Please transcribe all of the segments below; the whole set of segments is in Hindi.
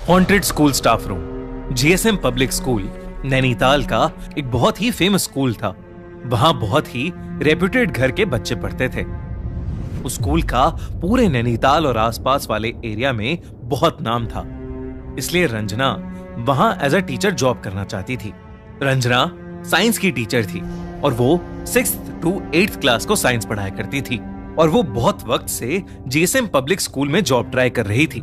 Haunted school staff room. GSM public school Nainital का एक बहुत ही फेमस स्कूल था। वहां बहुत ही रेप्यूटेड घर के बच्चे पढ़ते थे। उस स्कूल का पूरे नैनीताल और आसपास वाले एरिया में बहुत नाम था। इसलिए रंजना वहां एज अ टीचर जॉब करना चाहती थी। रंजना साइंस की टीचर थी और वो 6th to 8th क्लास को साइंस पढ़ाया करती थी और वो बहुत वक्त से जीएसएम पब्लिक स्कूल में जॉब ट्राई कर रही थी।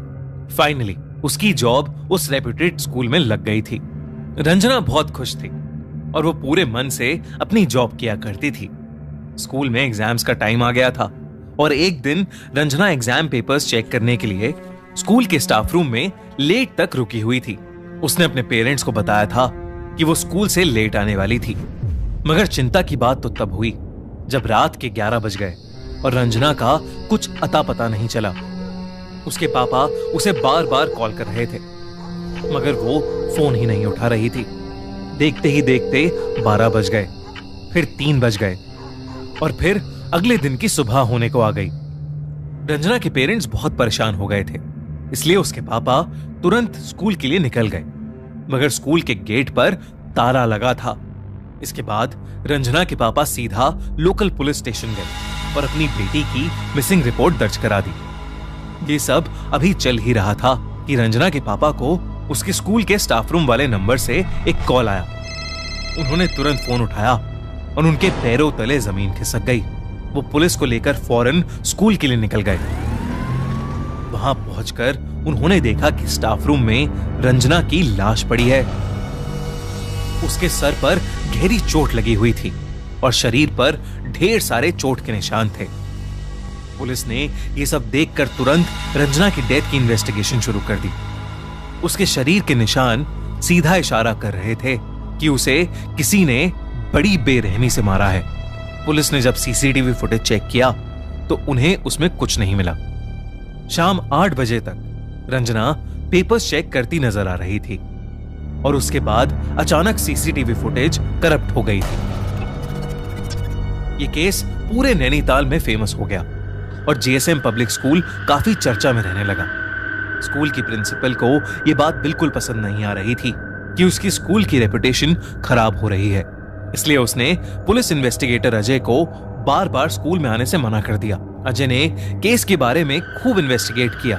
फाइनली उसकी जॉब उस रेप्यूटेड स्कूल में लग गई थी। रंजना बहुत खुश थी और वो पूरे मन से अपनी जॉब किया करती थी। स्कूल में एग्जाम्स का टाइम आ गया था और एक दिन रंजना एग्जाम पेपर्स चेक करने के लिए स्कूल के स्टाफ रूम में लेट तक रुकी हुई थी। उसने अपने पेरेंट्स को बताया था कि वो स्कूल से लेट आने वाली थी। मगर चिंता की बात तो तब हुई जब रात के 11 बज गए और रंजना का कुछ अता पता नहीं चला। उसके पापा उसे बार बार कॉल कर रहे थे मगर वो फोन ही नहीं उठा रही थी। देखते ही देखते 12 बज गए, फिर 3 बज गए और फिर अगले दिन की सुबह होने को आ गई। रंजना के पेरेंट्स बहुत परेशान हो गए थे, इसलिए उसके पापा तुरंत स्कूल के लिए निकल गए मगर स्कूल के गेट पर ताला लगा था। इसके बाद रंजना के पापा सीधा लोकल पुलिस स्टेशन गए और अपनी बेटी की मिसिंग रिपोर्ट दर्ज करा दी। ये सब अभी चल ही रहा था कि रंजना के पापा को उसके स्कूल के स्टाफ रूम वाले नंबर से एक कॉल आया। उन्होंने तुरंत फोन उठाया और उनके पैरों तले जमीन खिसक गई। वो पुलिस को लेकर फौरन स्कूल के लिए निकल गए। वहां पहुंचकर उन्होंने देखा कि स्टाफ रूम में रंजना की लाश पड़ी है। उसके सर पर गहरी चोट लगी हुई थी और शरीर पर ढेर सारे चोट के निशान थे। पुलिस ने यह सब देखकर तुरंत रंजना की डेथ की इन्वेस्टिगेशन शुरू कर दी। उसके शरीर के निशान सीधा इशारा कर रहे थे कि उसे किसी ने बड़ी बेरहमी से मारा है। पुलिस ने जब सीसीटीवी फुटेज चेक किया तो उन्हें उसमें कुछ नहीं मिला। शाम 8 बजे तक रंजना पेपर्स चेक करती नजर आ रही थी और उसके बाद अचानक सीसीटीवी फुटेज करप्ट हो गई थी। यह केस पूरे नैनीताल में फेमस हो गया और जीएसएम पब्लिक स्कूल काफी चर्चा में रहने लगा। स्कूल की प्रिंसिपल को यह बात बिल्कुल पसंद नहीं आ रही थी कि उसकी स्कूल की रेपुटेशन खराब हो रही है। इसलिए उसने पुलिस इन्वेस्टिगेटर अजय को बार बार स्कूल में आने से मना कर दिया। अजय ने केस के बारे में खूब इन्वेस्टिगेट किया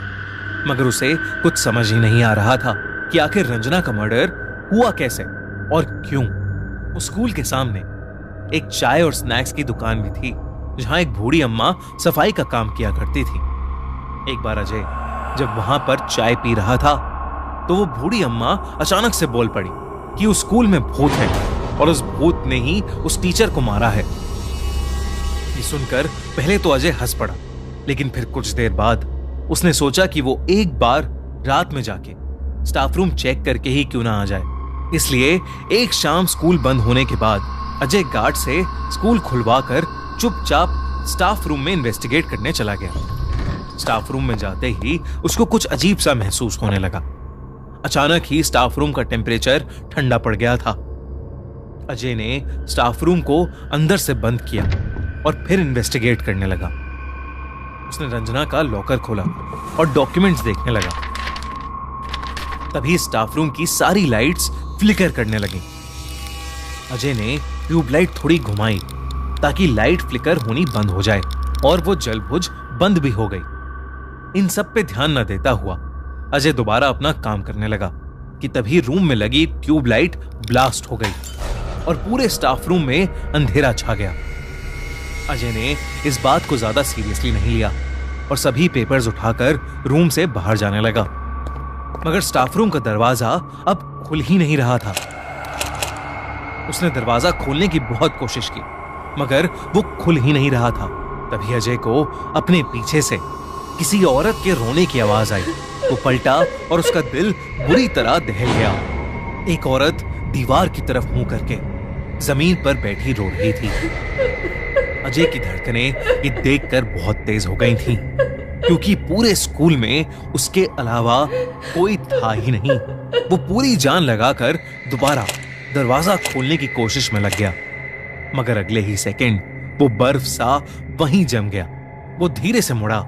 मगर उसे कुछ समझ ही नहीं आ रहा था कि आखिर रंजना का मर्डर हुआ कैसे और क्यों। उस स्कूल के सामने एक चाय और स्नैक्स की दुकान भी थी जहां एक बूढ़ी अम्मा सफाई का काम किया करती थी। एक बार अजय जब वहां पर चाय पी रहा था तो वो बूढ़ी अम्मा अचानक से बोल पड़ी कि उस स्कूल में भूत है और उस भूत ने ही उस टीचर को मारा है। ये सुनकर पहले तो अजय हंस पड़ा लेकिन फिर कुछ देर बाद उसने सोचा कि वो एक बार रात में जाके स्टाफ रूम चेक करके ही क्यों ना आ जाए। इसलिए एक शाम स्कूल बंद होने के बाद अजय गार्ड से स्कूल खुलवाकर चुपचाप स्टाफ रूम में इन्वेस्टिगेट करने चला गया। स्टाफ रूम में जाते ही उसको कुछ अजीब सा महसूस होने लगा। अचानक ही स्टाफ रूम का टेम्परेचर ठंडा पड़ गया था। अजय ने स्टाफ रूम को अंदर से बंद किया और फिर इन्वेस्टिगेट करने लगा। उसने रंजना का लॉकर खोला और डॉक्यूमेंट्स देखने लगा। तभी स्टाफ रूम की सारी लाइट्स फ्लिकर करने लगी। अजय ने ट्यूबलाइट थोड़ी घुमाई ताकि लाइट फ्लिकर होनी बंद हो जाए और वो जलबुझ बंद भी हो गई। इन सब पे ध्यान न देता हुआ अजय दोबारा अपना काम करने लगा कि तभी रूम में लगी ट्यूबलाइट ब्लास्ट हो गई और पूरे स्टाफ रूम में अंधेरा छा गया। अजय ने इस बात को ज्यादा सीरियसली नहीं लिया और सभी पेपर्स उठाकर रूम से बाहर जाने लगा मगर स्टाफ रूम का दरवाजा अब खुल ही नहीं रहा था। उसने दरवाजा खोलने की बहुत कोशिश की मगर वो खुल ही नहीं रहा था। तभी अजय को अपने पीछे से किसी औरत के रोने की आवाज आई। वो पलटा और उसका दिल बुरी तरह दहल गया। एक औरत दीवार की तरफ मुंह करके जमीन पर बैठी रो रही थी। अजय की धड़कनें ये देखकर बहुत तेज हो गई थीं, क्योंकि पूरे स्कूल में उसके अलावा कोई था ही नहीं। वो पूरी जान लगाकर दोबारा दरवाजा खोलने की कोशिश में लग गया मगर अगले ही सेकंड वो बर्फ सा वहीं जम गया। वो धीरे से मुड़ा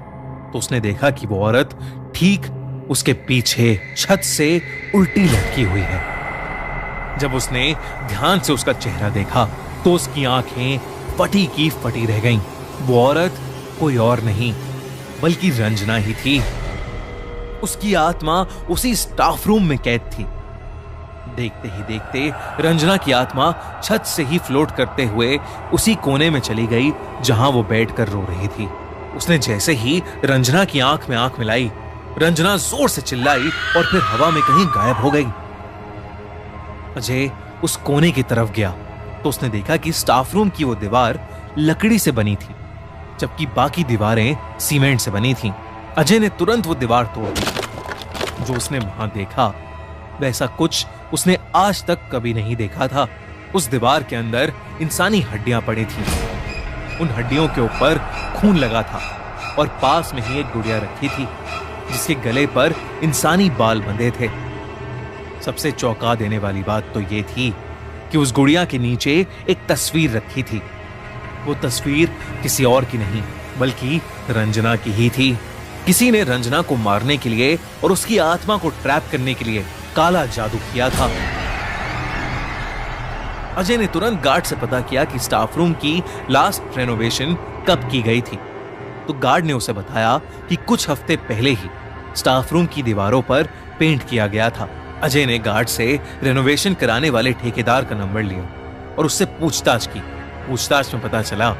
तो उसने देखा कि वो औरत ठीक उसके पीछे छत से उल्टी लटकी हुई है। जब उसने ध्यान से उसका चेहरा देखा तो उसकी आंखें फटी की फटी रह गईं। वो औरत कोई और नहीं बल्कि रंजना ही थी। उसकी आत्मा उसी स्टाफ रूम में कैद थी। देखते ही देखते रंजना की आत्मा छत से ही फ्लोट करते हुए उसी कोने में चली गई जहां वो बैठकर रो रही थी। उसने जैसे ही रंजना की आंख में आंख मिलाई, रंजना जोर से चिल्लाई और फिर हवा में कहीं गायब हो गई। अजय उस कोने की तरफ गया तो उसने देखा कि स्टाफ रूम की वो दीवार लकड़ी से बनी थी, जबकि बाकी दीवारें सीमेंट से बनी थीं। अजय ने तुरंत वो दीवार तोड़ दी। जो उसने वहां देखा वैसा कुछ उसने आज तक कभी नहीं देखा था। उस दीवार के अंदर इंसानी हड्डियां पड़ी थीं। उन हड्डियों के ऊपर खून लगा था और पास में ही एक गुड़िया रखी थी जिसके गले पर इंसानी बाल बंधे थे। सबसे चौंका देने वाली बात तो यह थी कि उस गुड़िया के नीचे एक तस्वीर रखी थी। वो तस्वीर किसी और की नहीं बल्कि रंजना की ही थी। किसी ने रंजना को मारने के लिए और उसकी आत्मा को ट्रैप करने के लिए काला जादू किया था। अजय ने तुरंत गार्ड से पता किया कि स्टाफ रूम की लास्ट रेनोवेशन कब की गई थी। तो गार्ड ने उसे बताया कि कुछ हफ्ते पहले ही स्टाफ रूम की दीवारों पर पेंट किया गया था। अजय ने गार्ड से रेनोवेशन कराने वाले ठेकेदार का नंबर लिया और उससे पूछताछ की। पूछताछ में पता चला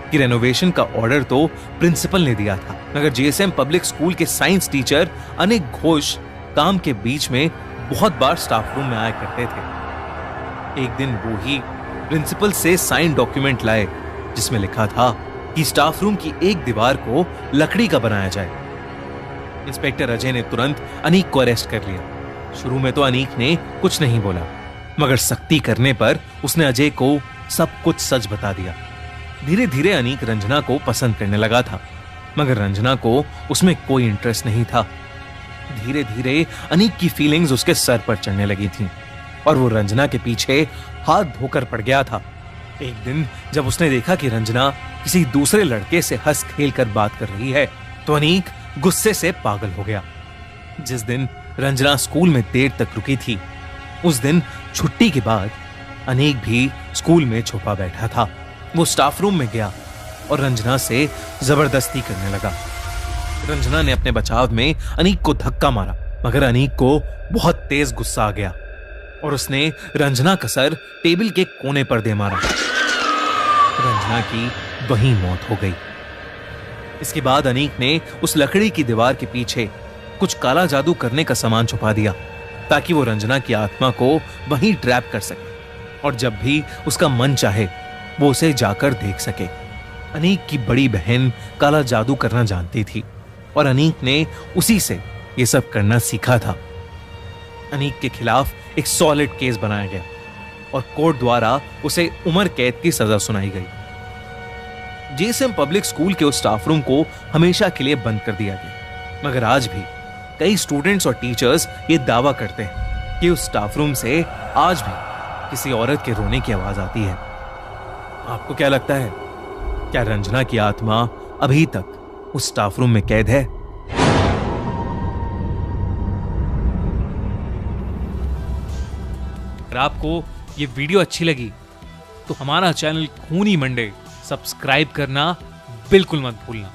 कि रेनोवेशन का ऑर्डर तो प्रिंसिपल ने दिया था, मगर जीएसएम पब्लिक स्कूल के साइंस टीचर अनिक घोष काम के बीच में बहुत बार स्टाफ रूम में आया करते थे। एक दिन वो ही प्रिंसिपल से साइन डॉक्यूमेंट लाए जिसमें लिखा था कि स्टाफ रूम की एक दीवार को लकड़ी का बनाया जाए। इंस्पेक्टर अजय ने तुरंत अनीक को अरेस्ट कर लिया। शुरू में तो अनीक ने कुछ नहीं बोला, मगर सख्ती करने पर उसने अजय को सब कुछ सच बता दिया। धीरे धीरे अनीक रंजना को पसंद करने लगा था, मगर रंजना को उसमें कोई इंटरेस्ट नहीं था। धीरे धीरे अनीक की फीलिंग्स उसके सर पर चढ़ने लगी थीं और वो रंजना के पीछे हाथ धोकर पड़ गया था। एक दिन जब उसने देखा कि रंजना किसी दूसरे लड़के से हंस खेल कर बात कर रही है तो अनीक गुस्से से पागल हो गया। जिस दिन रंजना स्कूल में देर तक रुकी थी, उस दिन छुट्टी के बाद अनीक भी स्कूल में छुपा बैठा था। वो स्टाफ रूम में गया और रंजना से जबरदस्ती करने लगा। रंजना ने अपने बचाव में अनीक को धक्का मारा, मगर अनीक को बहुत तेज गुस्सा आ गया और उसने रंजना का सर टेबल के कोने पर दे मारा। रंजना की वहीं मौत हो गई। इसके बाद अनीक ने उस लकड़ी की दीवार के पीछे कुछ काला जादू करने का सामान छुपा दिया ताकि वो रंजना की आत्मा को वहीं ट्रैप कर सके और जब भी उसका मन चाहे वो उसे जाकर देख सके। अनीक की बड़ी बहन काला जादू करना जानती थी और अनीक ने उसी से ये सब करना सीखा था। अनीक के खिलाफ एक सॉलिड केस बनाया गया और कोर्ट द्वारा उसे उम्र कैद की सजा सुनाई गई। जीएसएम पब्लिक स्कूल के उस स्टाफ रूम को हमेशा के लिए बंद कर दिया गया, मगर आज भी कई स्टूडेंट्स और टीचर्स ये दावा करते हैं कि उस स्टाफ रूम से आज भी किसी औरत के रोने की आवाज आती है। आपको क्या लगता है, क्या रंजना की आत्मा अभी तक उस स्टाफ रूम में कैद है? अगर आपको ये वीडियो अच्छी लगी तो हमारा चैनल खूनी मंडे सब्सक्राइब करना बिल्कुल मत भूलना।